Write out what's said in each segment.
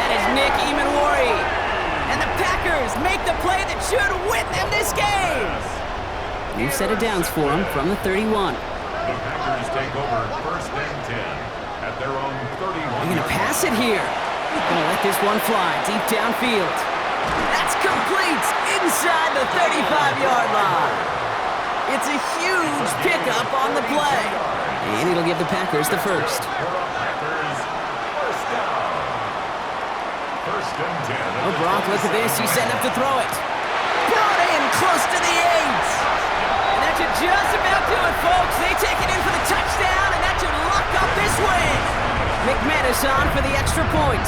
That is Nick Emanwari. And the Packers make the play that should win them this game. New set of downs for them from the 31. The Packers take over 1st and 10 at their own 31. They're going to pass it here. Going to let this one fly deep downfield. That's complete inside the 35-yard line. It's a huge pickup on the play. And it'll give the Packers the first. Packers, first down. 1st and 10. Oh, Brock, look at this. He's setting up to throw it. Brought in close to the 8. And that should just about do it, folks. They take it in for the touchdown, and that should lock up this win. McManus on for the extra point.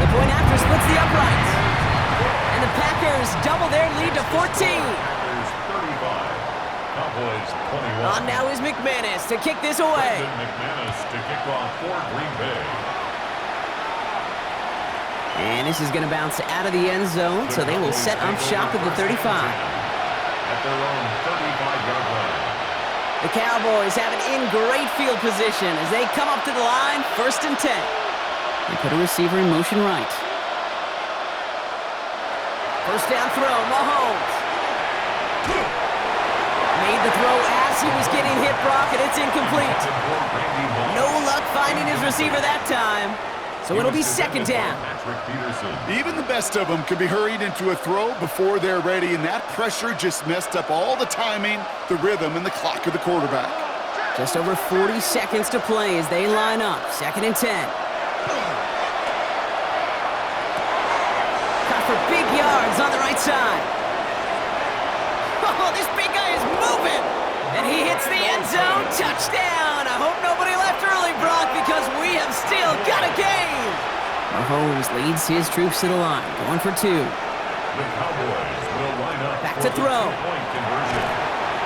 The point after splits the uprights. And the Packers double their lead to 14. Packers 35. Cowboys 21. On now is McManus to kick this away. McManus to kick off for Green Bay. And this is going to bounce out of the end zone, so they will set up shop at the 35. At their own 35-yard line. The Cowboys have it in great field position as they come up to the line, 1st and 10. They put a receiver in motion right. First down throw, Mahomes. Made the throw as he was getting hit, Brock, and it's incomplete. No luck finding his receiver that time. So it'll be 2nd down. Even the best of them could be hurried into a throw before they're ready, and that pressure just messed up all the timing, the rhythm, and the clock of the quarterback. Just over 40 seconds to play as they line up. 2nd and 10. Cut for big yards on the right side. Oh, this big guy is moving. And he hits the end zone. Touchdown. I hope nobody left early, Brock, because we have still got a game. Mahomes leads his troops to the line, going for 2. The Cowboys will line up Back for to throw. the 2-point conversion.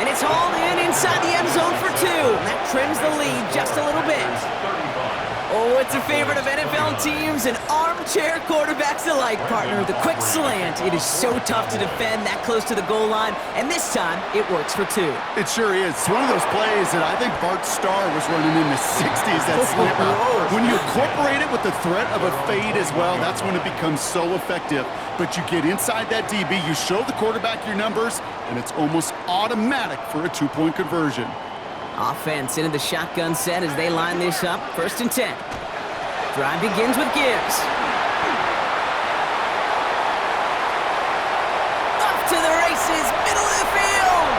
And it's hauled in inside the end zone for 2. And that trims the lead just a little bit. 35. Oh, it's a favorite of NFL teams and armchair quarterbacks alike, partner. The quick slant. It is so tough to defend that close to the goal line, and this time it works for 2. It sure is. It's one of those plays that I think Bart Starr was running in the 60s, that slant route. When you incorporate it with the threat of a fade as well, that's when it becomes so effective. But you get inside that DB, you show the quarterback your numbers, and it's almost automatic for a 2-point conversion. Offense into the shotgun set as they line this up. 1st and 10. Drive begins with Gibbs. Off to the races, middle of the field.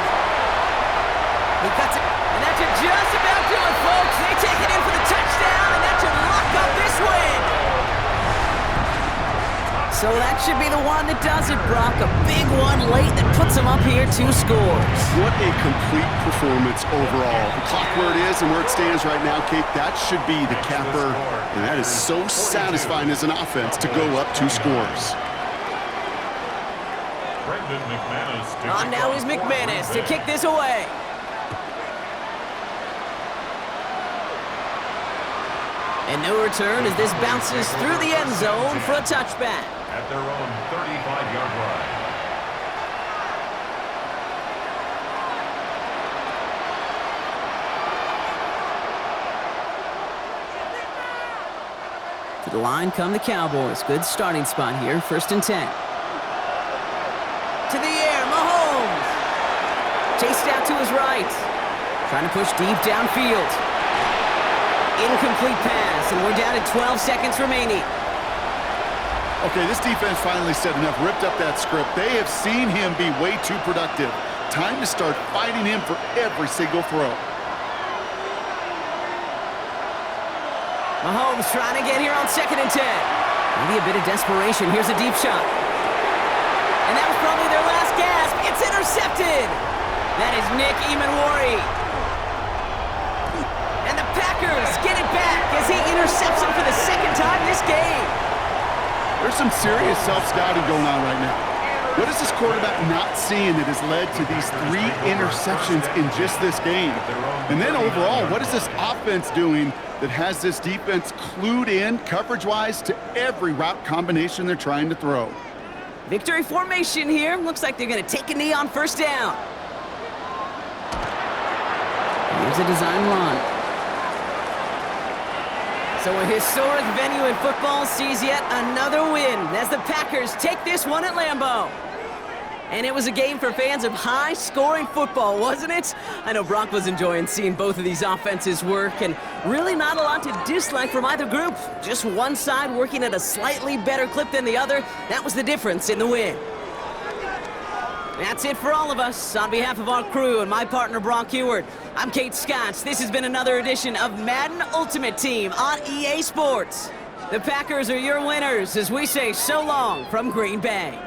He cuts it, and that should just about do it, folks. They take it in for the touchdown, and that should lock up this win. So that should be the one that does it, Brock. A big one late that puts them up here 2 scores. What a complete performance overall. The clock where it is and where it stands right now, Kate, that should be the capper. And that is so satisfying as an offense to go up 2 scores. On now is McManus to kick this away. And no return as this bounces through the end zone for a touchback. At their own 35-yard line. To the line come the Cowboys. Good starting spot here, 1st and 10. To the air, Mahomes. Chased out to his right. Trying to push deep downfield. Incomplete pass, and we're down to 12 seconds remaining. Okay, this defense finally said enough, ripped up that script. They have seen him be way too productive. Time to start fighting him for every single throw. Mahomes trying to get here on 2nd and 10. Maybe a bit of desperation. Here's a deep shot. And that was probably their last gasp. It's intercepted. That is Nick Emanwari. And the Packers get it back as he intercepts him for the 2nd time this game. There's some serious self-scouting going on right now. What is this quarterback not seeing that has led to these 3 interceptions in just this game? And then overall, what is this offense doing that has this defense clued in coverage-wise to every route combination they're trying to throw? Victory formation here. Looks like they're going to take a knee on 1st down. Here's a design run. So a historic venue in football sees yet another win as the Packers take this one at Lambeau. And it was a game for fans of high-scoring football, wasn't it? I know Brock was enjoying seeing both of these offenses work, and really not a lot to dislike from either group. Just one side working at a slightly better clip than the other. That was the difference in the win. That's it for all of us. On behalf of our crew and my partner, Brock Ewart, I'm Kate Scotts. This has been another edition of Madden Ultimate Team on EA Sports. The Packers are your winners as we say so long from Green Bay.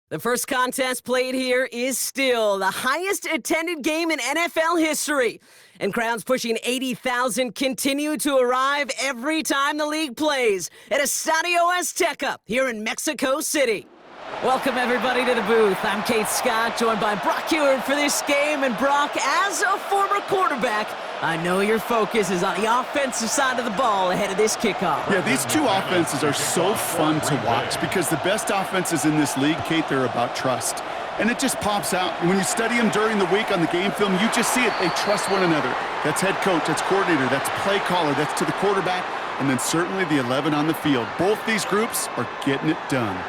The first contest played here is still the highest attended game in NFL history. And crowds pushing 80,000 continue to arrive every time the league plays at Estadio Azteca here in Mexico City. Welcome, everybody, to the booth. I'm Kate Scott, joined by Brock Heward for this game. And Brock, as a former quarterback, I know your focus is on the offensive side of the ball ahead of this kickoff. Yeah, these two offenses are so fun to watch because the best offenses in this league, Kate, they're about trust. And it just pops out. When you study them during the week on the game film, you just see it. They trust one another. That's head coach, that's coordinator, that's play caller, that's to the quarterback, and then certainly the 11 on the field. Both these groups are getting it done.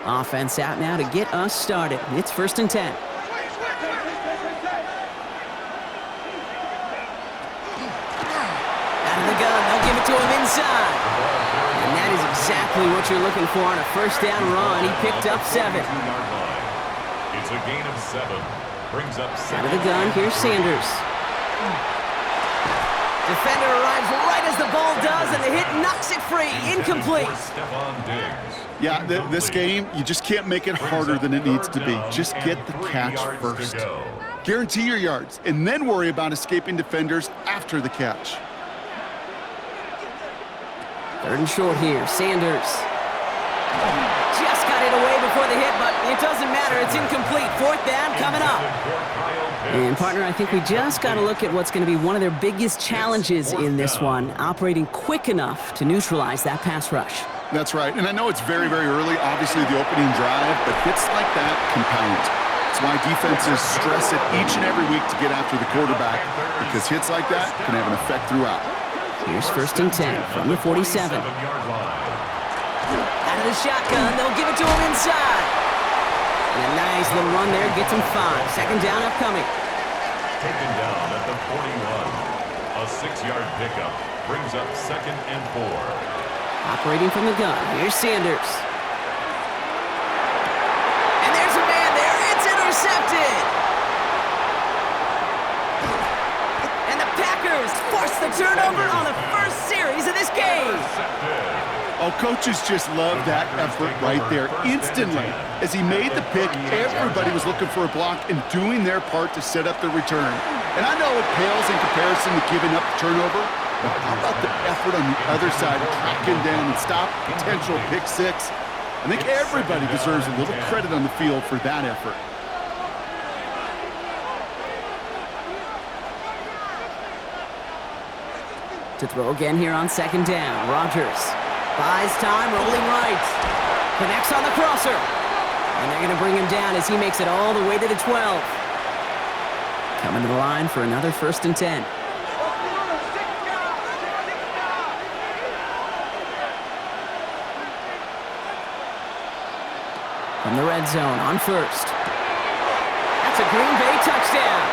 Offense out now to get us started. It's 1st and 10. They'll give it to him inside. And that is exactly what you're looking for on a first down run. He picked up 7. It's a gain of 7. Brings up 7. Out of the gun, here's Sanders. Defender arrives right as the ball does, and the hit knocks it free. Incomplete. Yeah, this game, you just can't make it harder than it needs to be. Just get the catch first. Guarantee your yards, and then worry about escaping defenders after the catch. 3rd and short here, Sanders. Just got it away before the hit, but it doesn't matter. It's incomplete. 4th down coming up. And, partner, I think we just got to look at what's going to be one of their biggest challenges in this one, operating quick enough to neutralize that pass rush. That's right, and I know it's very, very early, obviously the opening drive, but hits like that compound. That's why defenses stress it each and every week to get after the quarterback, because hits like that can have an effect throughout. Here's 1st and 10 from the 47. Out of the shotgun, they'll give it to him inside. And a nice little run there gets him 5. 2nd down upcoming. Taken down at the 41. A 6-yard pickup brings up 2nd and 4. Operating from the gun, here's Sanders. And there's a man there. It's intercepted. And the Packers force the turnover on the first series of this game. Oh, coaches just love that effort right there. Instantly, as he made the pick, everybody was looking for a block and doing their part to set up the return. And I know it pales in comparison to giving up the turnover, but how about the effort on the other side of tracking down and stop potential pick 6? I think everybody deserves a little credit on the field for that effort. To throw again here on 2nd down, Rodgers buys time, rolling right. Connects on the crosser. And they're going to bring him down as he makes it all the way to the 12. Coming to the line for another 1st and 10. From the red zone on 1st. That's a Green Bay touchdown.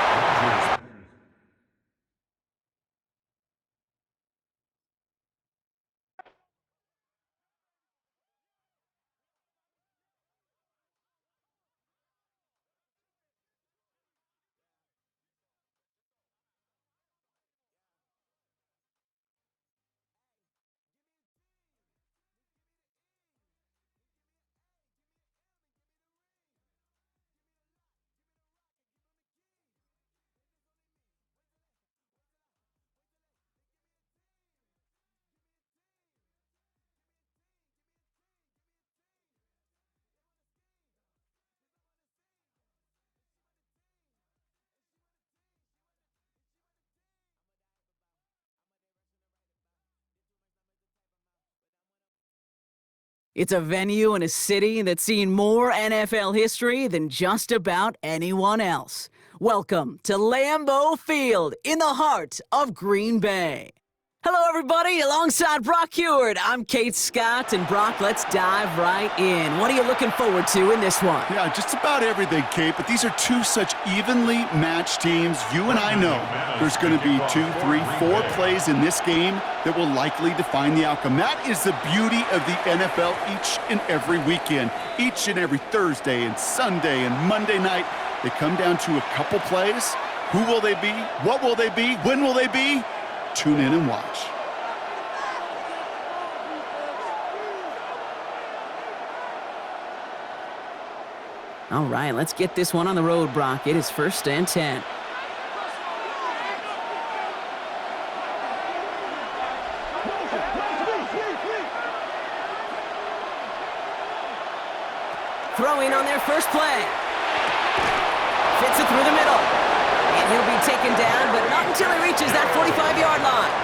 It's a venue in a city that's seen more NFL history than just about anyone else. Welcome to Lambeau Field in the heart of Green Bay. Hello, everybody. Alongside Brock Heward, I'm Kate Scott. And Brock, let's dive right in. What are you looking forward to in this one? Yeah, just about everything, Kate, but these are two such evenly matched teams. You and I know there's going to be 2, 3, 4 plays in this game that will likely define the outcome. That is the beauty of the NFL each and every weekend. Each and every Thursday and Sunday and Monday night, they come down to a couple plays. Who will they be? What will they be? When will they be? Tune in and watch. All right, let's get this one on the road, Brock. It is 1st and 10. Throwing on their first play. Fits it through the middle. And he'll be taken down, but not until he reaches that 45-yard line.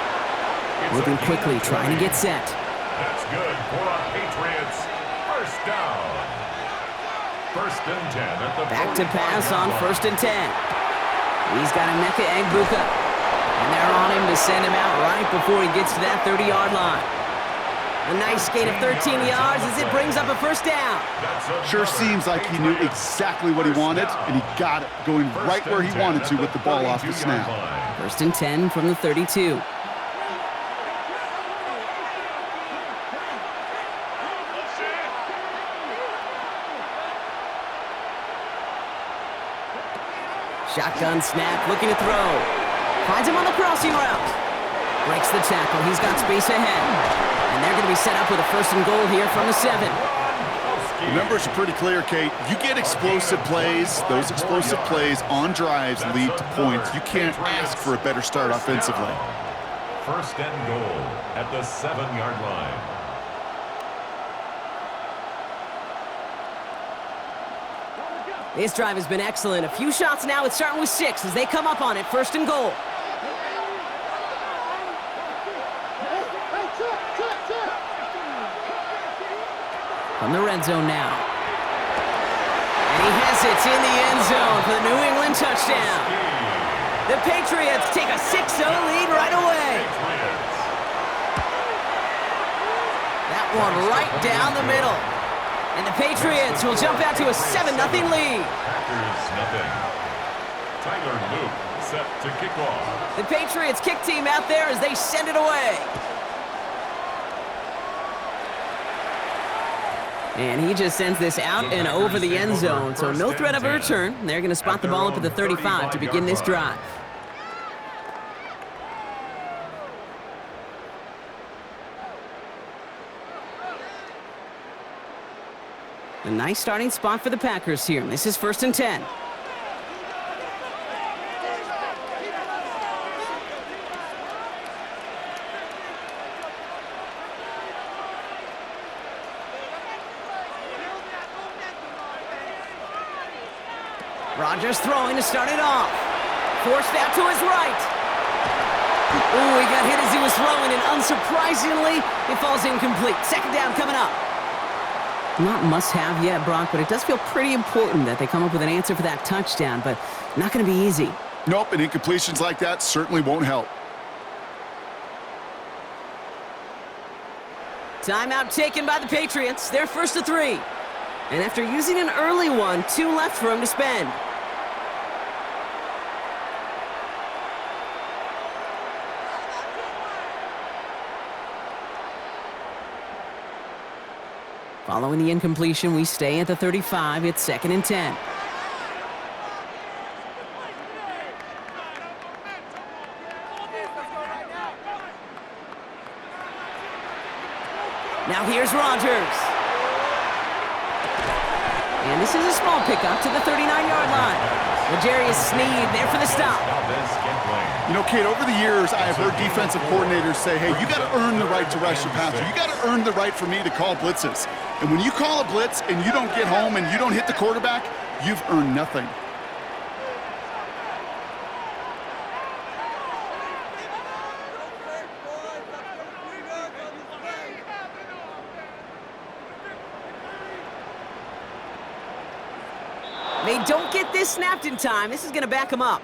Moving quickly, trying to get set. That's good for a Patriots first down. 1st and 10 at the Back to pass on 1st and 10. He's got Emeka Egbuka. And they're on him to send him out right before he gets to that 30-yard line. A nice gain of 13 yards as it brings up a 1st down. Sure seems like he knew exactly what he wanted, and he got it, going right where he wanted to with the ball off the snap. 1st and 10 from the 32. Shotgun snap, looking to throw. Finds him on the crossing route. Breaks the tackle. He's got space ahead. And they're going to be set up with a 1st and goal here from the 7. The numbers are pretty clear, Kate. You get explosive plays. Those explosive plays on drives lead to points. You can't ask for a better start offensively. 1st and goal at the 7-yard line. This drive has been excellent. A few shots now. It's starting with 6 as they come up on it. 1st and goal. From the red zone now. And he has it in the end zone for the New England touchdown. The Patriots take a 6-0 lead right away. That one right down the middle. And the Patriots will jump out to a 7-0 lead. Packers nothing. Tyler Luke set to kick off. The Patriots kick team out there as they send it away. And he just sends this out and over the end zone, so no threat of a return. They're going to spot the ball up at the 35 to begin this drive. A nice starting spot for the Packers here. This is 1st and 10. Rodgers throwing to start it off. Forced out to his right. Ooh, he got hit as he was throwing, and unsurprisingly, it falls incomplete. 2nd down coming up. Not must-have yet, Brock, but it does feel pretty important that they come up with an answer for that touchdown, but not going to be easy. Nope, and incompletions like that certainly won't help. Timeout taken by the Patriots. They're 1st to 3. And after using an early one, 2 left for him to spend. Following the incompletion, we stay at the 35. It's 2nd and 10. Now here's Rodgers. And this is a small pickup to the 39-yard line. L'Jarius Sneed there for the stop. You know, Kate, over the years, I have heard defensive coordinators say, hey, you got to earn the right to rush your passer. You got to earn the right for me to call blitzes. And when you call a blitz and you don't get home and you don't hit the quarterback, you've earned nothing. They don't get this snapped in time. This is going to back them up.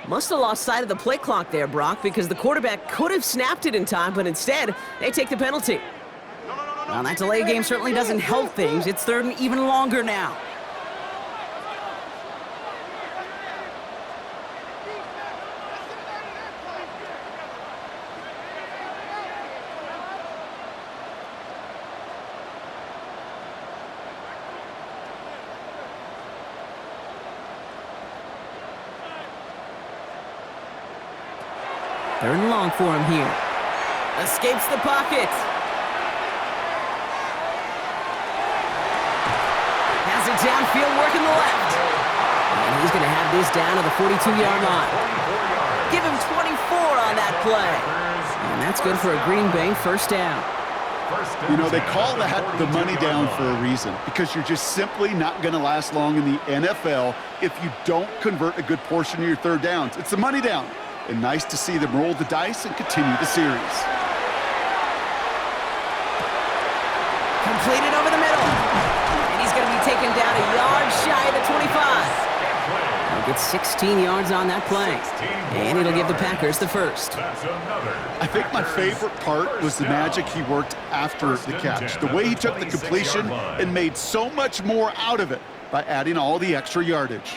Must have lost sight of the play clock there, Brock, because the quarterback could have snapped it in time, but instead, they take the penalty. Well, that delay game certainly doesn't help things. It's 3rd and even longer now. Third and long for him here. Escapes the pocket. Has Downfield working the left. And he's going to have this down to the 42-yard line. Give him 24 on that play. And that's good for a Green Bay first down. You know, they call that the money down for a reason, because you're just simply not going to last long in the NFL if you don't convert a good portion of your third downs. It's the money down. And nice to see them roll the dice and continue the series. Completed over the middle. And he's going to be taken down a yard shy of the 25. He'll get 16 yards on that play. And it'll give the Packers the first. I think my favorite part was the magic he worked after the catch. The way he took the completion and made so much more out of it by adding all the extra yardage.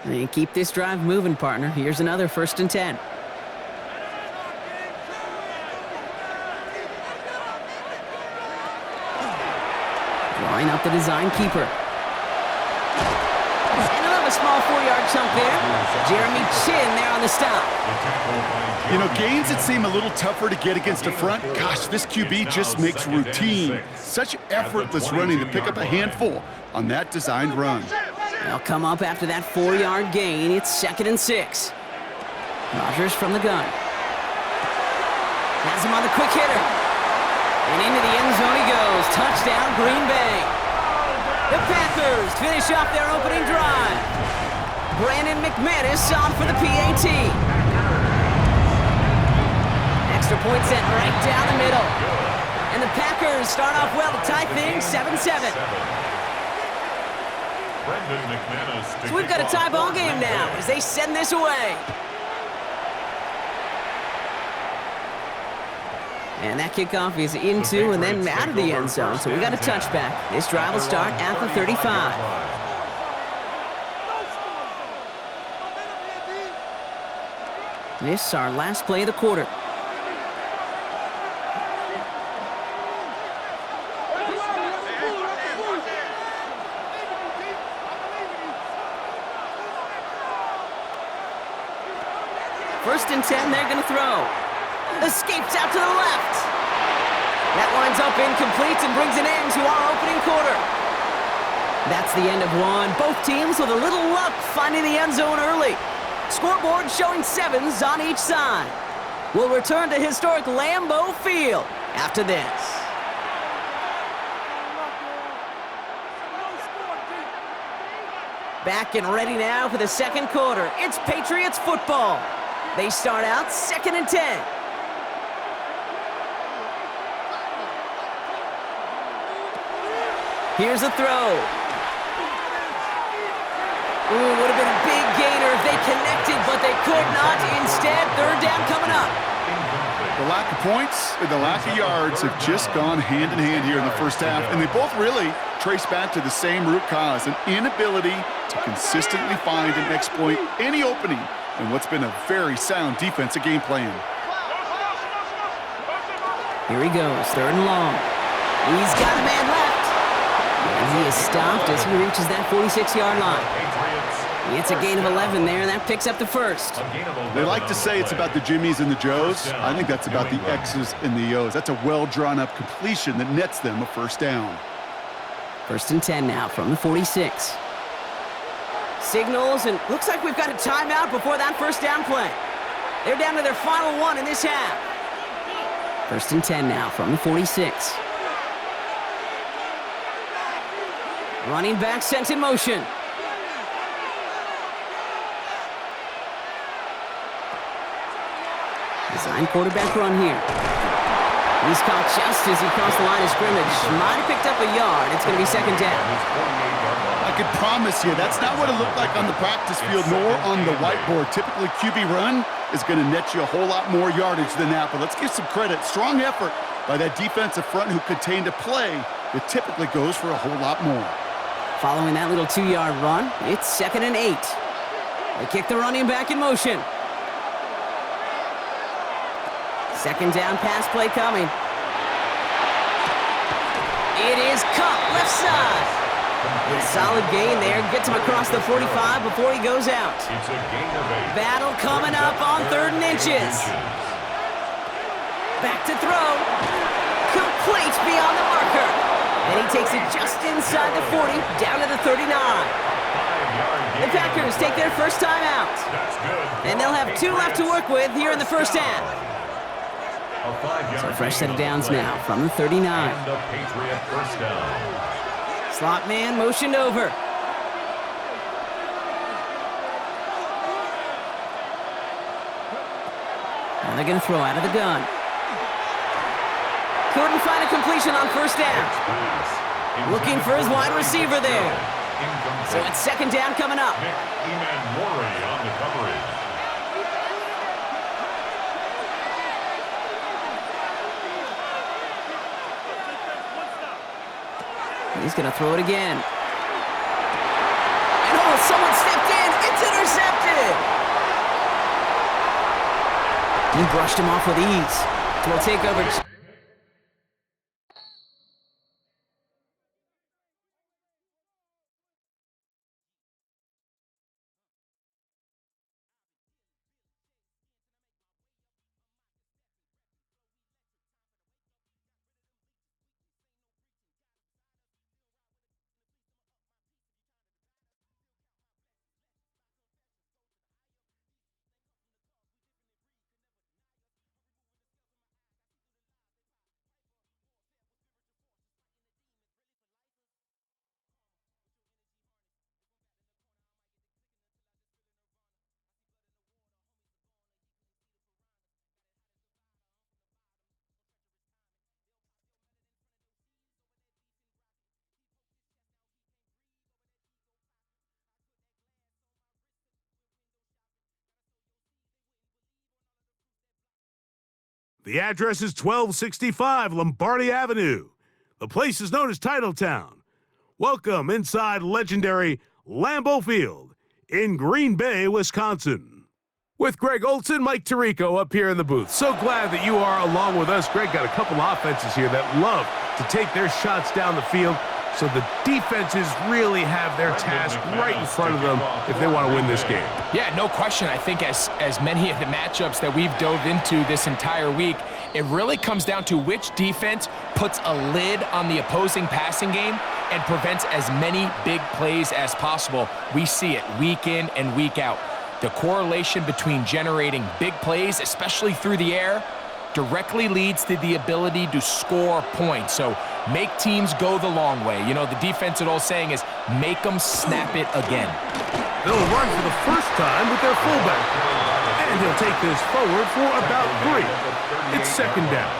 And keep this drive moving, partner. Here's another 1st and 10. Line up the design keeper. And he'll have a small 4-yard chunk there. Jeremy Chin there on the stop. You know, gains that seem a little tougher to get against a front, gosh, this QB just makes routine such effortless running to pick up a handful on that designed run. They'll come up after that 4-yard gain. It's 2nd and 6. Rodgers from the gun. Has him on the quick hitter. And into the end zone he goes. Touchdown, Green Bay. The Packers finish off their opening drive. Brandon McManus on for the PAT. Extra point sent right down the middle. And the Packers start off well to tie things 7-7. So we've got a tie ball game now as they send this away. And that kickoff is into and then out of the end zone, so we got a touchback. This drive will start at the 35. This is our last play of the quarter. First and 10, they're going to throw. Escapes out to the left. That winds up incomplete and brings an end to our opening quarter. That's the end of one. Both teams with a little luck finding the end zone early. Scoreboard showing 7s on each side. We'll return to historic Lambeau Field after this. Back and ready now for the second quarter. It's Patriots football. They start out 2nd and 10. Here's a throw. Ooh, would have been a big gainer if they connected, but they could not. Instead, 3rd down coming up. The lack of points and the lack of yards have just gone hand in hand here in the first half, and they both really trace back to the same root cause, an inability to consistently find and exploit any opening in what's been a very sound defensive game plan. Here he goes, 3rd and long. He's got a man left. And he is stopped as he reaches that 46-yard line. It's a gain of 11 there, and that picks up the first. They like to say it's about the Jimmies and the Joes. I think that's about the X's and the O's. That's a well-drawn-up completion that nets them a first down. 1st and 10 now from the 46. Signals, and looks like we've got a timeout before that first down play. They're down to their final one in this half. 1st and 10 now from the 46. Running back sent in motion. Design quarterback run here. He's caught just as he crossed the line of scrimmage. Might have picked up a yard. It's going to be 2nd down. I could promise you that's not what it looked like on the practice field nor on the whiteboard. Typically, QB run is going to net you a whole lot more yardage than that. But let's give some credit. Strong effort by that defensive front who contained a play that typically goes for a whole lot more. Following that little 2-yard run, it's 2nd and 8. They kick the running back in motion. 2nd down pass play coming. It is caught left side. A solid gain there. Gets him across the 45 before he goes out. It's a gain of 8. Battle coming up on 3rd and inches. Back to throw. Complete beyond the marker. And he he takes it just inside the 40, down to the 39. The Packers take their first time out. And they'll have 2 left to work with here in the first half. So a fresh set of downs now from the 39. And a Patriot first down. Slot man motioned over. And they're going to throw out of the gun. Couldn't find a completion on first down. Looking for his wide receiver there. So it's second down coming up. Nick Eman-Mori on the coverage. He's going to throw it again. And oh, someone stepped in. It's intercepted. He brushed him off with ease. So we'll take over. The address is 1265 Lombardi Avenue. The place is known as Titletown. Welcome inside legendary Lambeau Field in Green Bay, Wisconsin. With Greg Olson, Mike Tirico up here in the booth. So glad that you are along with us. Greg got a couple offenses here that love to take their shots down the field, so the defenses really have their task right in front of them if they want to win this game. Yeah, no question. I think as many of the matchups that we've dove into this entire week, it really comes down to which defense puts a lid on the opposing passing game and prevents as many big plays as possible. We see it week in and week out. The correlation between generating big plays, especially through the air, directly leads to the ability to score points. So make teams go the long way. You know, the defensive old saying is make them snap it again. They'll run for the first time with their fullback. And he'll take this forward for about 3. It's second down.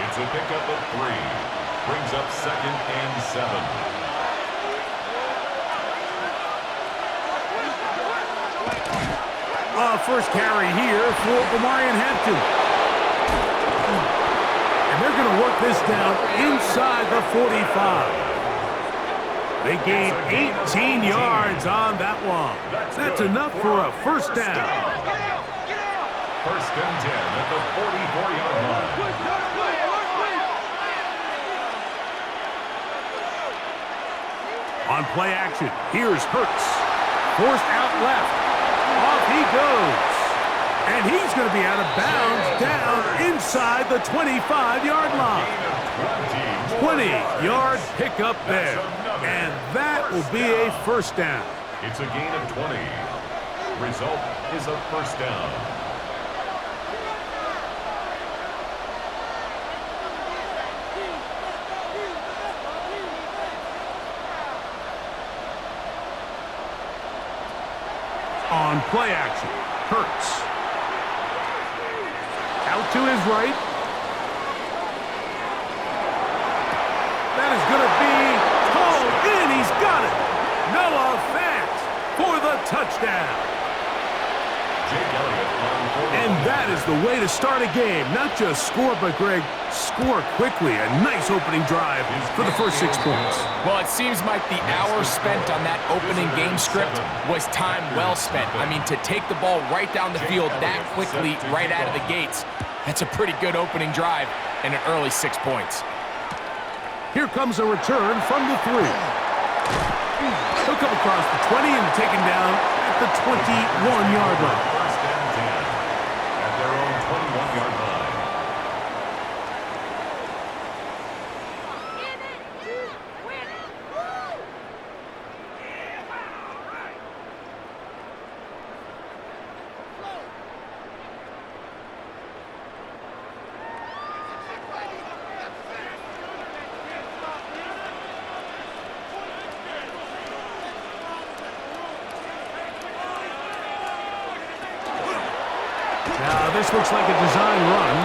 It's a pickup of 3. Brings up 2nd and 7. First carry here for Omarion Hampton. And they're going to work this down inside the 45. They gain 18 yards on that one. That's enough for a first down. First and 10 at the 44-yard line. On play action, here's Hurts. Forced out left. Off he goes. And he's going to be out of bounds down inside the 25-yard line. 20-yard pickup there. And that will be a first down. It's a gain of 20. Result is a first down. On play action, Hurts. Out to his right. That is going to be called in. He's got it. Noah Fant for the touchdown. And that is the way to start a game. Not just score, but, Greg, score quickly. A nice opening drive for the first 6 points. Well, it seems like the hour spent on that opening game script was time well spent. I mean, to take the ball right down the field that quickly right out of the gates, that's a pretty good opening drive and an early 6 points. Here comes a return from the 3. He'll come across the 20 and taken down at the 21-yard line. First and 10 at their own 21-yard line. Now this looks like a design run.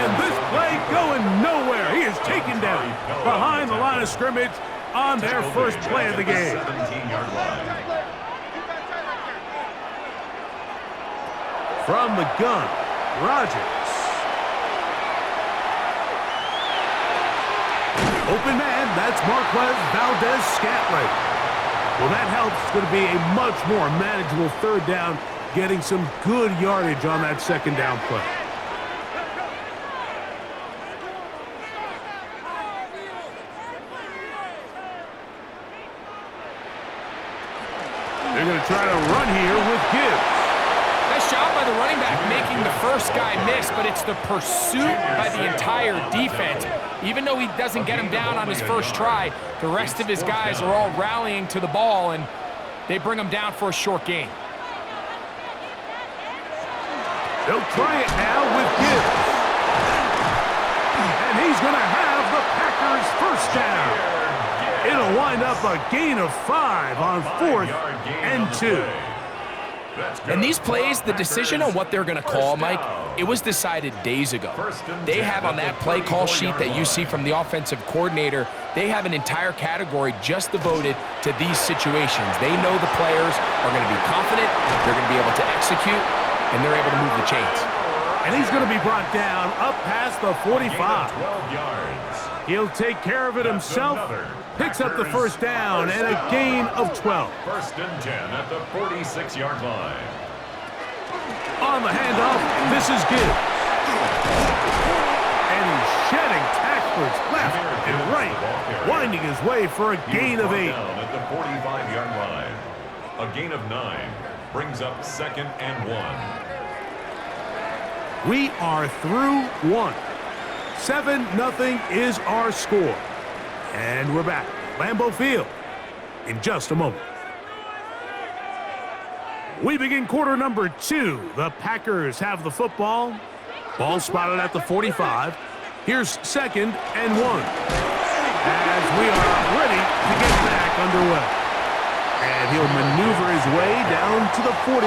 And this play going nowhere. He is taken down behind the line of scrimmage on their first play of the game. 17-yard line. From the gun, Rodgers. Open man, that's Marquez Valdez-Scantling. Well, that helps. It's going to be a much more manageable third down, getting some good yardage on that second down play. They're going to try to run here with Gibbs. Nice job by the running back making the first guy miss, but it's the pursuit by the entire defense. Even though he doesn't get him down on his first try, the rest of his guys are all rallying to the ball, and they bring him down for a short gain. They'll try it now with Gibbs. And he's going to have the Packers first down. It'll wind up a gain of 5 on 4th and 2. And these plays, the decision on what they're going to call, Mike, it was decided days ago. They have on that play call sheet that you see from the offensive coordinator, they have an entire category just devoted to these situations. They know the players are going to be confident, they're going to be able to execute, and they're able to move the chains. And he's going to be brought down up past the 45. 12 yards. He'll take care of it himself. Picks up the first down and a gain of 12. First and 10 at the 46-yard line. On the handoff, this is Gibbs. And he's shedding tacklers left and right, winding his way for a gain of 8. Down at the 45-yard line. A gain of 9 brings up 2nd and 1. We are through 1. 7-0 is our score. And we're back. Lambeau Field in just a moment. We begin quarter number 2. The Packers have the football. Ball spotted at the 45. Here's 2nd and 1. As we are ready to get back underway. And he'll maneuver his way down to the 44.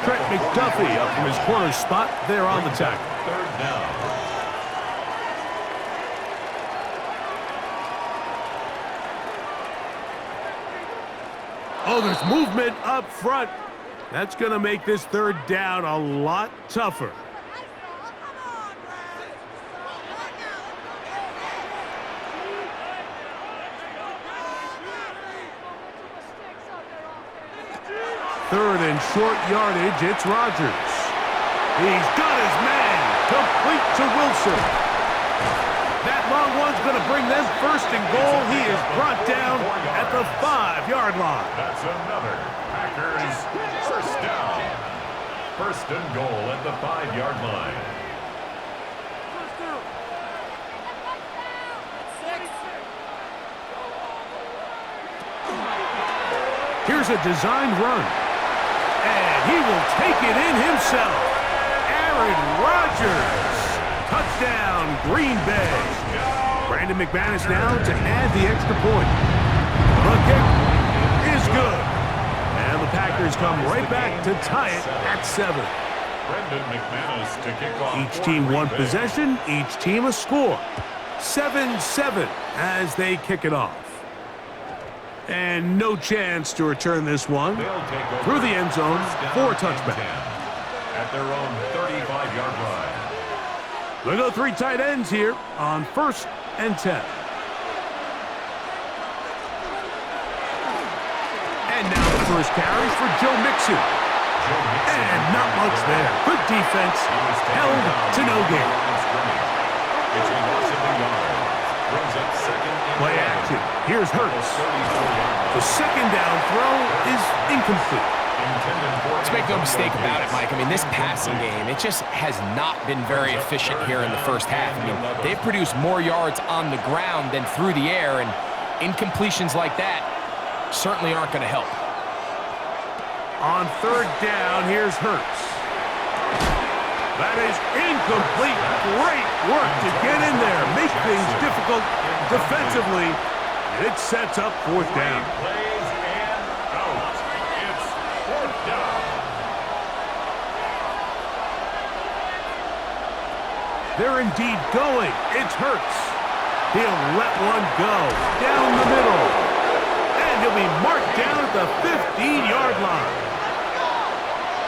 Trent McDuffie up from his corner spot there on the tackle. 3rd down. Oh, there's movement up front. That's going to make this 3rd down a lot tougher. Third and short yardage, it's Rodgers. He's got his man, complete to Wilson. That long one's going to bring them first and goal. He is brought down at the 5-yard line. That's another Packers first down. First and goal at the 5-yard line. Here's a designed run. And he will take it in himself. Aaron Rodgers. Touchdown, Green Bay. Brandon McManus now to add the extra point. The kick is good. And the Packers come right back to tie it at 7. Brandon McManus to kick off. Each team one possession, each team a score. 7-7 as they kick it off. And no chance to return this one through the end zone for a touchback. At their own 35-yard line. We'll go 3 tight ends here on 1st and 10. And now the first carries for Joe Mixon. And not much there. Good defense, held to no gain. It's a loss of the yard. Brings up 2nd and Play action. Here's Hurts. The second down throw is incomplete. Let's make no mistake about it, Mike. I mean, this passing game, it just has not been very efficient here in the first half. I mean, they've produced more yards on the ground than through the air, and incompletions like that certainly aren't going to help. On 3rd down, here's Hurts. That is incomplete. Great work to get in there. Make things difficult defensively. It sets up 4th down. Plays and out. It's 4th down. They're indeed going. It's Hurts. He'll let one go down the middle. And he'll be marked down at the 15-yard line.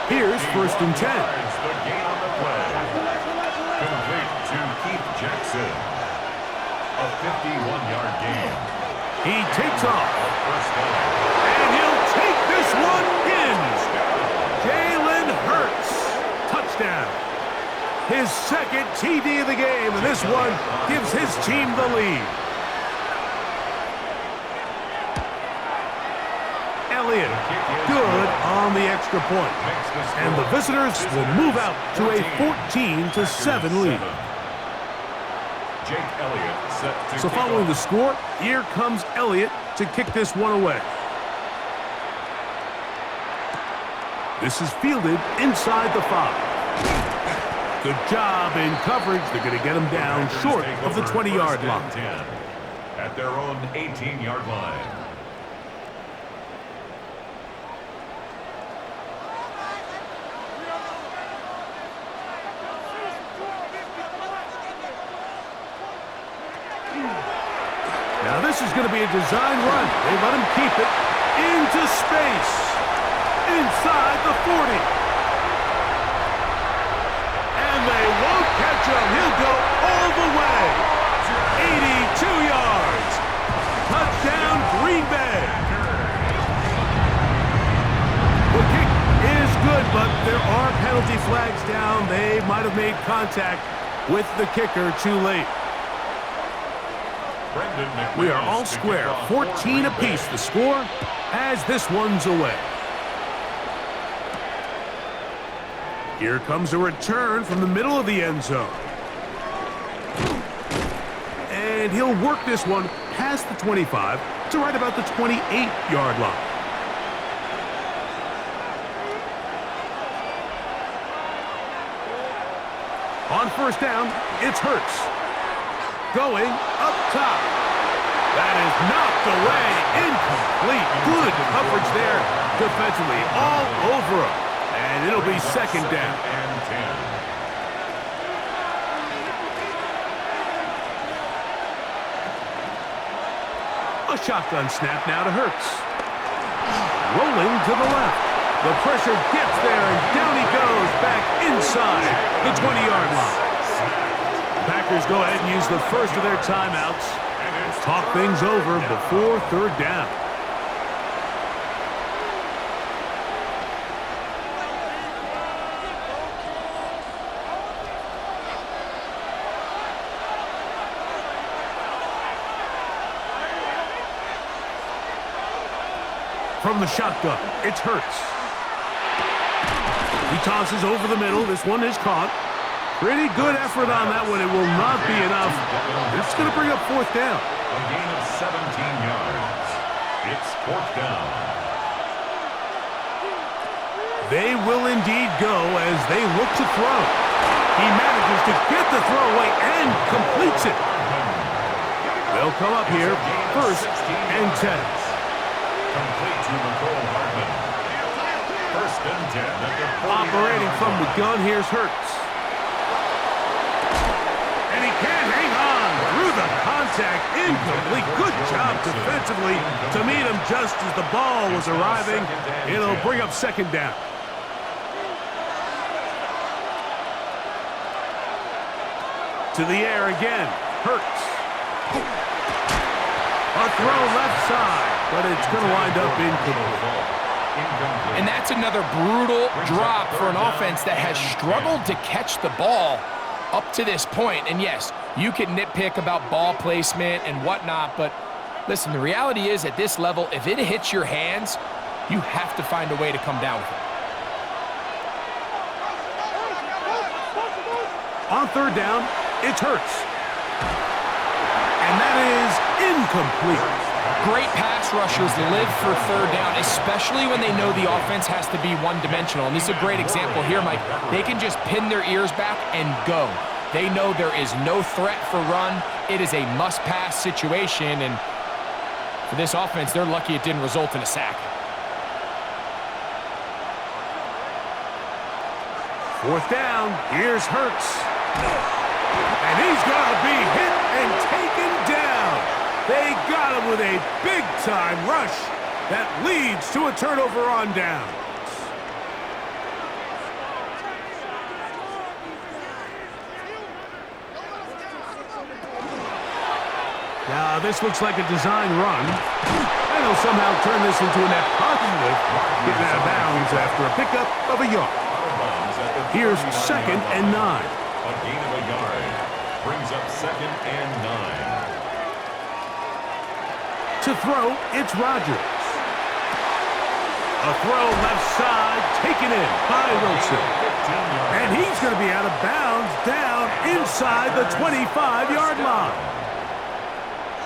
Here's 1st and 10. The gain on the play. Complete to Keith Jackson. A 51-yard gain. He takes off. First down. And he'll take this one in. Jalen Hurts. Touchdown. His 2nd TD of the game, and this one gives his team the lead. Elliott, good on the extra point. And the visitors will move out to a 14-7 lead. Jake Elliott set to So following the score, here comes Elliott to kick this one away. This is fielded inside the 5. Good job in coverage. They're going to get him down short of the 20-yard line. 10 at their own 18-yard line. Now this is going to be a design run. They let him keep it into space. Inside the 40. And they won't catch him. He'll go all the way. 82 yards. Touchdown, Green Bay. The kick is good, but there are penalty flags down. They might have made contact with the kicker too late. We are all square, 14 apiece the score as this one's away. Here comes a return from the middle of the end zone. And he'll work this one past the 25 to right about the 28-yard line. On 1st down, it's Hurts. Going up top. That is knocked away. Incomplete. Good coverage there defensively. All over him. And it'll be 2nd down. And 10. A shotgun snap now to Hurts. Rolling to the left. The pressure gets there, and down he goes back inside the 20-yard line. Packers go ahead and use the first of their timeouts. Talk things over before 3rd down. From the shotgun, it's Hurts. He tosses over the middle. This one is caught. Pretty good effort on that one. It will not be enough. It's going to bring up 4th down. A gain of 17 yards. It's 4th down. They will indeed go as they look to throw. He manages to get the throw away and completes it. They'll come up here 1st and 10. Complete to Nicole Hartman. 1st and 10 at the 40. Operating from the gun, here's Hurts. And he can't hang on through the contact. Incomplete. Good job defensively to meet him just as the ball was arriving. It'll bring up 2nd down. To the air again. Hurts. A throw left side, but it's going to wind up incomplete. And that's another brutal drop for an offense that has struggled to catch the ball up to this point. And yes, you can nitpick about ball placement and whatnot, but listen, the reality is at this level, if it hits your hands, you have to find a way to come down with it. On 3rd down, it's Hurts. And that is incomplete. Great pass rushers live for 3rd down, especially when they know the offense has to be one-dimensional. And this is a great example here, Mike. They can just pin their ears back and go. They know there is no threat for run. It is a must-pass situation, and for this offense, they're lucky it didn't result in a sack. 4th down, here's Hurts. And he's going to be hit and taken down. They got him with a big-time rush that leads to a turnover on down. Now, this looks like a design run. And they'll somehow turn this into a net positive, getting out of bounds after a pickup of a yard. Here's 2nd and 9. A gain of a yard brings up 2nd and 9. To throw, it's Rodgers. A throw left side, taken in by Wilson. And he's going to be out of bounds down inside the 25-yard line.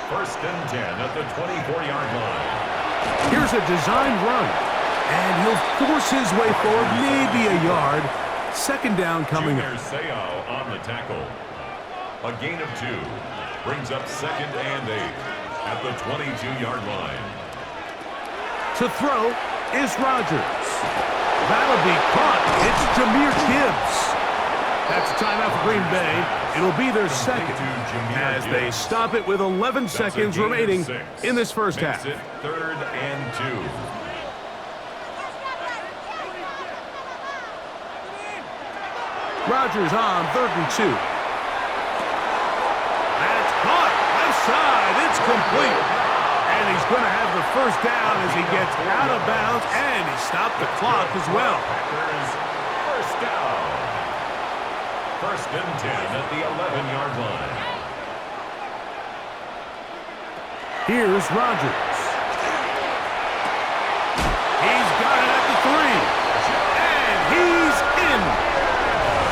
1st and 10 at the 24-yard line. Here's a design run. And he'll force his way forward, maybe a yard. 2nd down coming up. Sayao on the tackle. A gain of 2 brings up 2nd and 8 at the 22-yard line. To throw is Rodgers. That'll be caught. It's Jahmyr Gibbs. That's a timeout for Green Bay. It'll be their 2nd as they stop it with 11 seconds remaining in this first half. 3rd and 2. Rodgers on 3rd and 2. That's caught. Left side. It's complete. And he's going to have the first down as he gets out of bounds, and he stopped the clock as well. Packers first down. 1st and 10 at the 11-yard line. Here's Rodgers. He's got it at the 3. And he's in.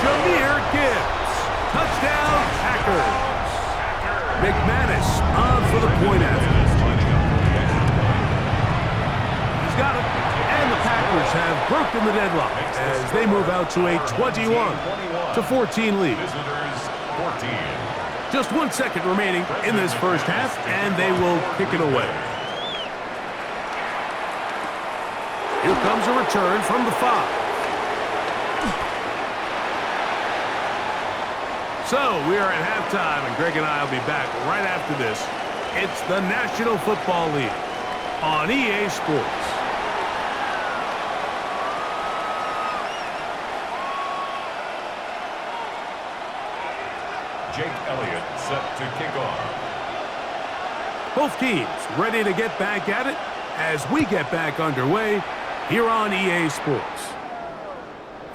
Jahmyr Gibbs. Touchdown, Packers. McManus on for the point after. He's got it. And the Packers have broken the deadlock as they move out to a 21-14 lead. Visitors 14. Just 1 second remaining in this first half, and they will kick it away. Here comes a return from the 5. So, we are at halftime, and Greg and I will be back right after this. It's the National Football League on EA Sports. Jake Elliott set to kick off. Both teams ready to get back at it as we get back underway here on EA Sports.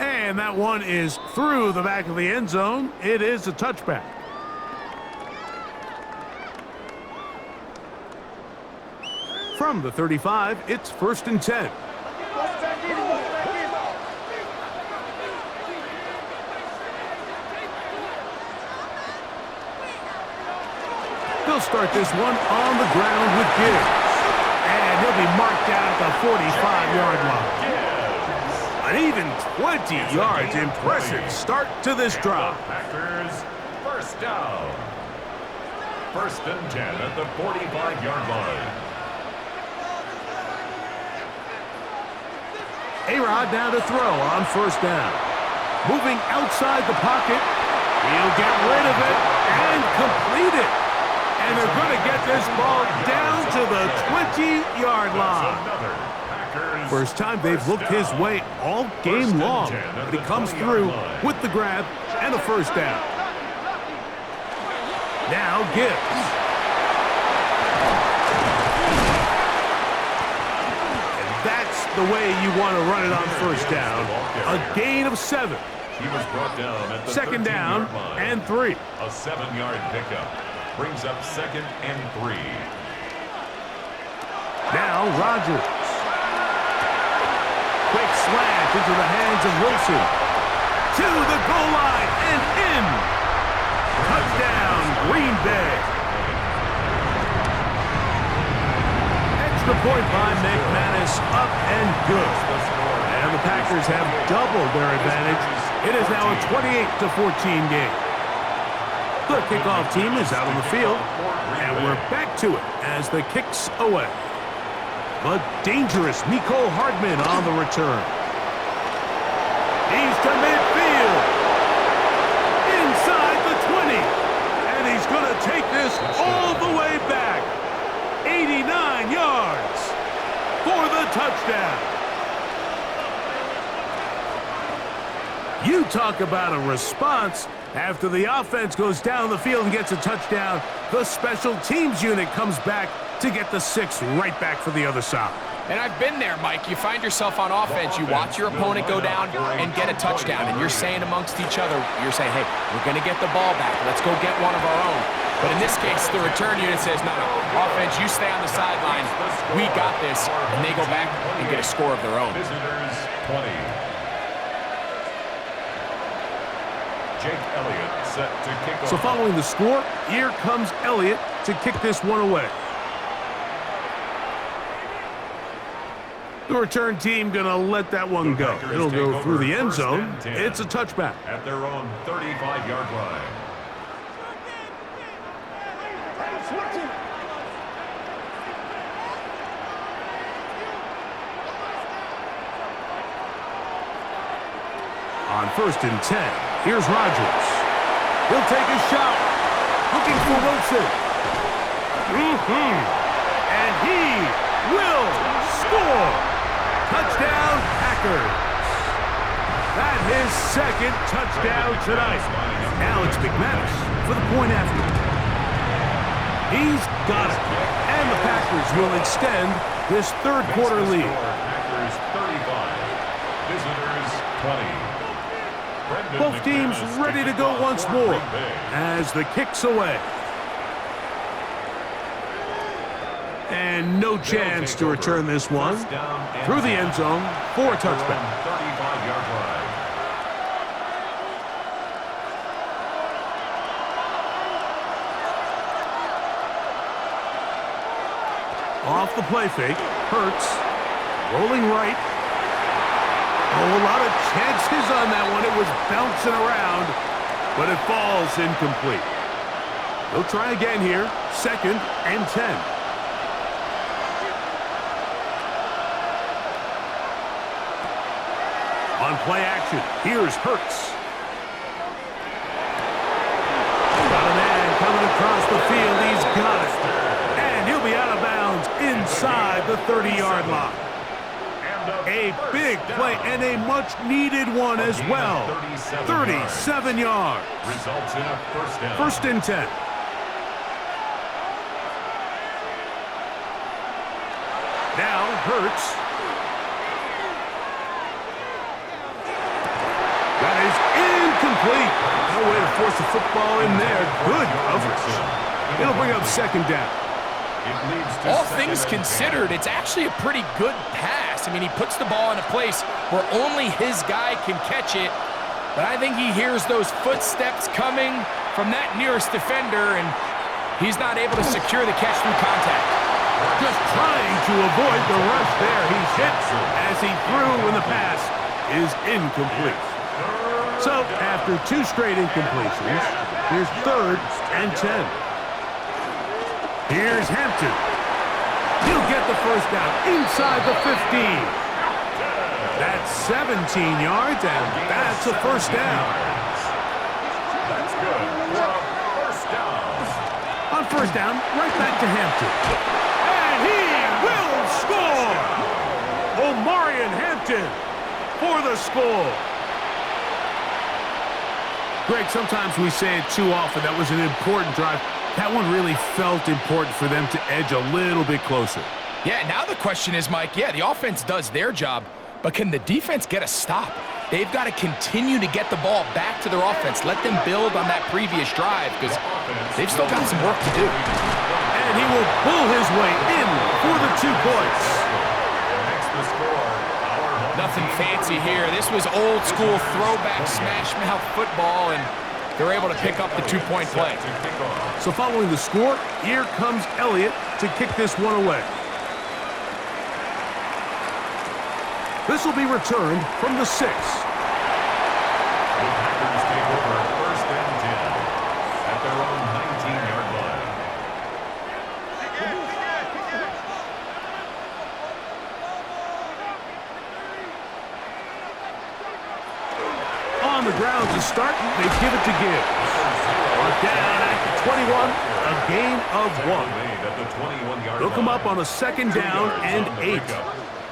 And that one is through the back of the end zone. It is a touchback. From the 35, it's 1st and 10. They'll start this one on the ground with Gibbs. And he'll be marked down at the 45-yard line. An even 20 yards. Impressive start to this drive. Packers first down. 1st and 10 at the 45-yard line. A-Rod now to throw on 1st down. Moving outside the pocket. He'll get rid of it and complete it. And they're going to get this ball down to the 20-yard line. First time they've looked his way all game long. But he comes through with the grab and a 1st down. Now Gibbs. And that's the way you want to run it on 1st down. A gain of 7. He was brought down at the 2nd down and 3. A 7-yard pickup brings up 2nd and 3. Now Rodgers. Quick slant into the hands of Wilson. To the goal line and in. Touchdown, Green Bay. Extra point by McManus, up and good. And the Packers have doubled their advantage. It is now a 28-14 game. The kickoff team is out on the field, and we're back to it as the kick's away. The dangerous Mecole Hardman on the return. He's to midfield. Inside the 20. going to take this all the way back. 89 yards for the touchdown. You talk about a response. After the offense goes down the field and gets a touchdown, the special teams unit comes back to get the 6 right back for the other side. And I've been there, Mike. You find yourself on offense, you watch your opponent go down and get a touchdown, and you're saying amongst each other, you're saying, hey, we're going to get the ball back. Let's go get one of our own. But in this case, the return unit says, no, offense, you stay on the sideline. We got this. And they go back and get a score of their own. Visitors 20. Jake Elliott set to kick off. So following the score, here comes Elliott to kick this one away. The return team going to let that one go. It'll go through the end zone. It's a touchback. At their own 35-yard line. On 1st and 10. Here's Rodgers. He'll take a shot. Looking for Wilson. And he will score. Touchdown, Packers. That's his 2nd touchdown tonight. Now it's McManus for the point after. He's got it. And the Packers will extend this 3rd quarter lead. Packers 35. Visitors 20. Both teams ready to go once more as the kick's away. And no chance to return this one through the end zone for a touchback. 35-yard line. Off the play fake, Hurts, rolling right. Oh, a lot of chances on that one. It was bouncing around, but it falls incomplete. They'll try again here, 2nd and 10. On play action, here's Hurts. Got a man coming across the field. He's got it. And he'll be out of bounds inside the 30-yard line. A big play and a much-needed one as well. 37 yards. Results in a first down. 1st and 10. Now Hurts. That is incomplete. No way to force the football in there. Good coverage. It'll bring up 2nd down. All things considered, it's actually a pretty good pass. I mean, he puts the ball in a place where only his guy can catch it. But I think he hears those footsteps coming from that nearest defender, and he's not able to secure the catch through contact. Just trying to avoid the rush there. He's hit as he threw when the pass is incomplete. So, after 2 straight incompletions, here's 3rd and 10. Here's Hampton. He'll get the first down inside the 15. That's 17 yards, and that's a first down. That's good for a first down. On first down, right back to Hampton. And he will score! Omarion Hampton for the score. Greg, sometimes we say it too often. That was an important drive. That one really felt important for them to edge a little bit closer. Yeah, now the question is, Mike, yeah, the offense does their job, but can the defense get a stop? They've got to continue to get the ball back to their offense. Let them build on that previous drive because they've still got some work to do. And he will pull his way in for the 2 points. Nothing fancy here. This was old school throwback smash mouth football, and they're able to pick up the 2-point play. So following the score, here comes Elliott to kick this one away. This will be returned from the 6. The Packers take over 1st and 10 at their own 19-yard line. On the ground to start, they give it to Gibbs. Down at the 21, a gain of 1. They'll come up on a second down and 8.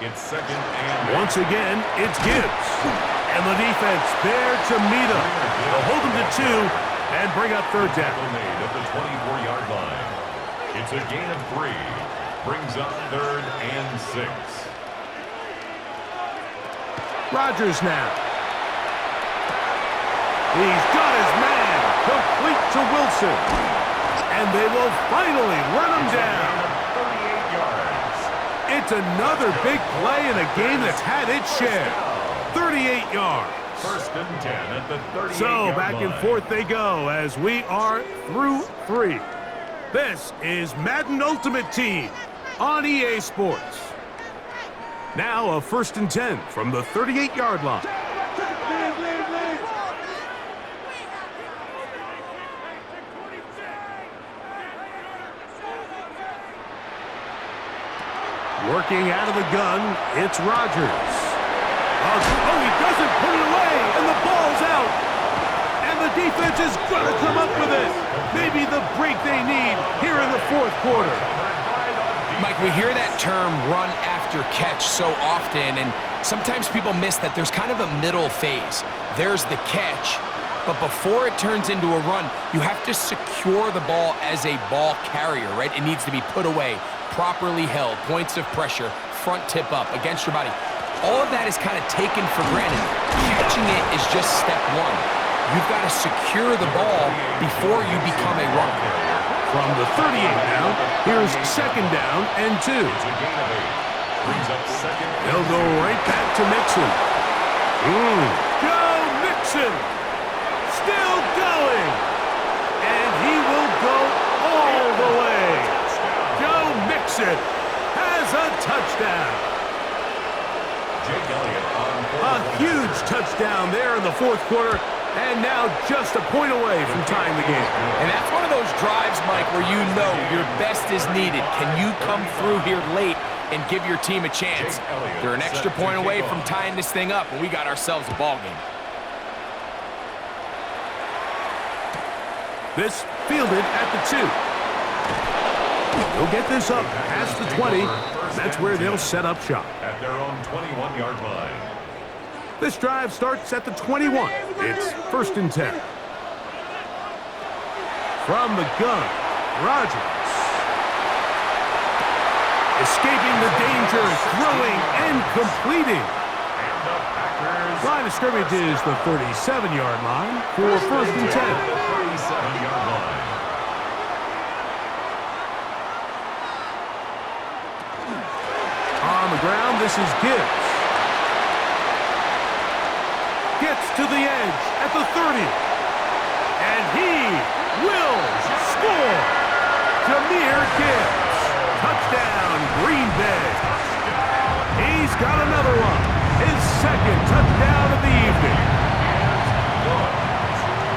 It's second and Once again, it's Gibbs. And the defense there to meet him. They'll hold him to 2 and bring up third down. made at the 24-yard line. It's a gain of 3. Brings up third and 6. Rodgers now. He's got his man. Complete to Wilson. And they will finally run him down. 38 yards. It's another big play in a game that's had its share. 38 yards. First and 10 at the 38-yard So back and forth they go as we are through 3. This is Madden Ultimate Team on EA Sports. Now a first and 10 from the 38-yard line. Working out of the gun, it's Rodgers. Oh, he doesn't put it away, and the ball's out. And the defense is going to come up with it. Maybe the break they need here in the fourth quarter. Mike, we hear that term run after catch so often, and sometimes people miss that there's kind of a middle phase. There's the catch, but before it turns into a run, you have to secure the ball as a ball carrier, right? It needs to be put away, properly held, points of pressure, front tip up against your body. All of that is kind of taken for granted. Catching it is just step 1. You've got to secure the ball before you become a runner. From the 38 now, here's second down and 2. It's a gain of 8. Brings up second. They'll go right back to Mixon. Joe Mixon still going. And he will go all the way. Joe Mixon has a touchdown. Jake Elliott on A huge touchdown there in the fourth quarter. And now just a point away from tying the game. And that's one of those drives, Mike, where you know your best is needed. Can you come through here late and give your team a chance? They're an extra point away from tying this thing up, and we got ourselves a ball game. This fielded at the 2. They'll get this up past the 20. That's where they'll set up shop. at their own 21-yard line. This drive starts at the 21. It's first and 10. From the gun, Rodgers. Escaping the danger, throwing and completing. And the Packers. Line of scrimmage is the 37-yard line for first and 10. 37-yard line. On the ground, this is Gibbs. Gets to the edge at the 30. And he will score. Jahmyr Gibbs. Touchdown, Green Bay. He's got another one. His second touchdown of the evening.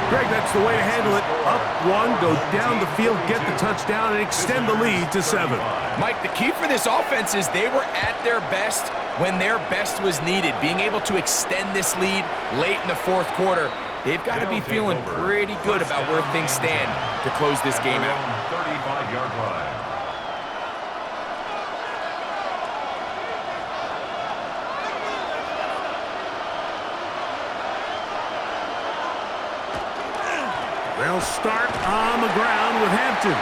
Greg, that's the way to handle it. Up one, go down the field, get the touchdown, and extend the lead to 7. Mike, the key for this offense is they were at their best when their best was needed. Being able to extend this lead late in the fourth quarter, they've got to be feeling pretty good about where things stand to close this game out. 35-yard line. They'll start on the ground with Hampton.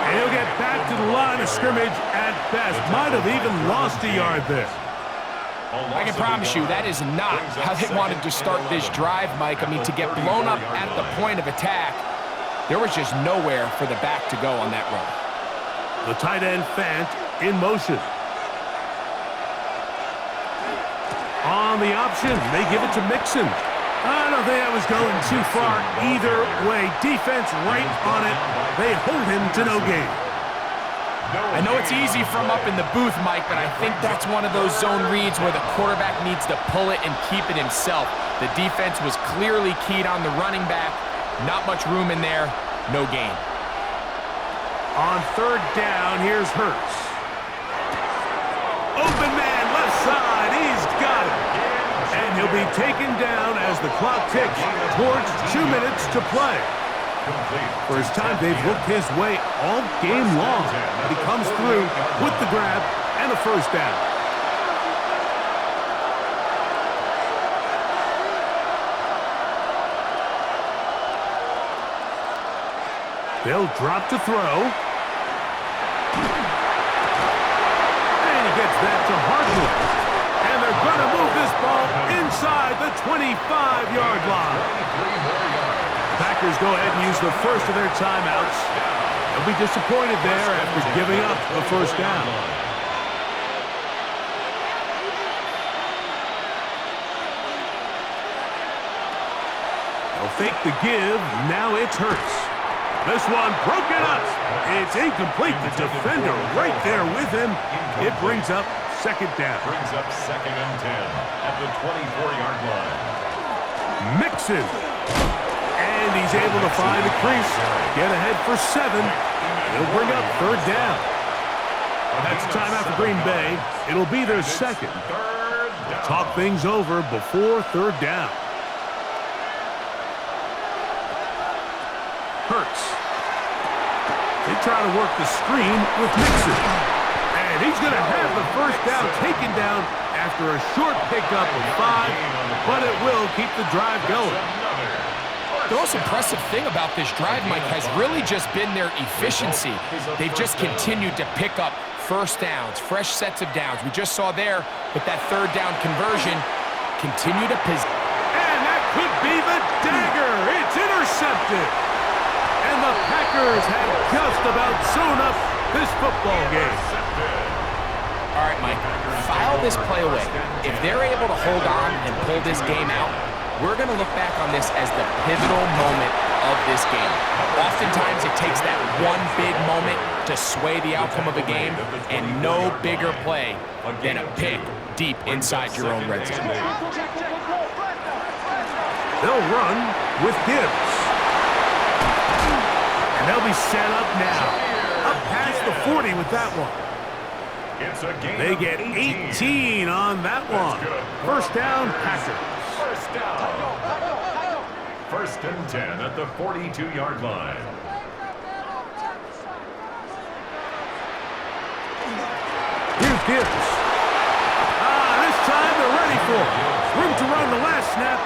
And he'll get back to the line of scrimmage at best. Might have even lost a yard there. I can promise you that is not how they wanted to start this drive, Mike. I mean, to get blown up at the point of attack, there was just nowhere for the back to go on that run. The tight end Fant in motion. On the option, they give it to Mixon. I don't think that was going too far either way. Defense right on it. They hold him to no gain. I know it's easy from up in the booth, Mike, but I think that's one of those zone reads where the quarterback needs to pull it and keep it himself. The defense was clearly keyed on the running back. Not much room in there. No gain. On third down, here's Hurts. Open man, left side. He's got it. And he'll be taken down as the clock ticks towards 2 minutes to play. First time they've looked his way all game long, but he comes through with the grab and a first down. They'll drop to throw. And he gets that to Hardwood. And they're going to move this ball inside the 25-yard line. Packers go ahead and use the first of their timeouts. They'll be disappointed there after giving up the first down. They'll fake the give. Now it's Hurts. This one broken up. It's incomplete. The defender right there with him. It brings up second down. Brings up 2nd and 10 at the 24-yard line. Mixon. And he's able to find the crease. Get ahead for 7. He'll bring up third down. That's timeout for Green Bay. It'll be their second. Talk things over before third down. Hurts. They try to work the screen with Mixon. And he's going to have the first down taken down after a short pickup of 5, but it will keep the drive going. The most impressive thing about this drive, Mike, has really just been their efficiency. They've just continued to pick up first downs, fresh sets of downs. We just saw there with that third down conversion, continue to possess. And that could be the dagger. It's intercepted. And the Packers have just about sewn up this football game. All right, Mike, file this play away. If they're able to hold on and pull this game out, we're going to look back on this as the pivotal moment of this game. Oftentimes, it takes that one big moment to sway the outcome of a game, and no bigger play than a pick deep inside your own red zone. They'll run with Gibbs. And they'll be set up now. Up past the 40 with that one. They get 18 on that one. First down, Packers. First down. 1st and 10 at the 42-yard line. Here's Gibbs. This time they're ready for it. Room to run the last snap.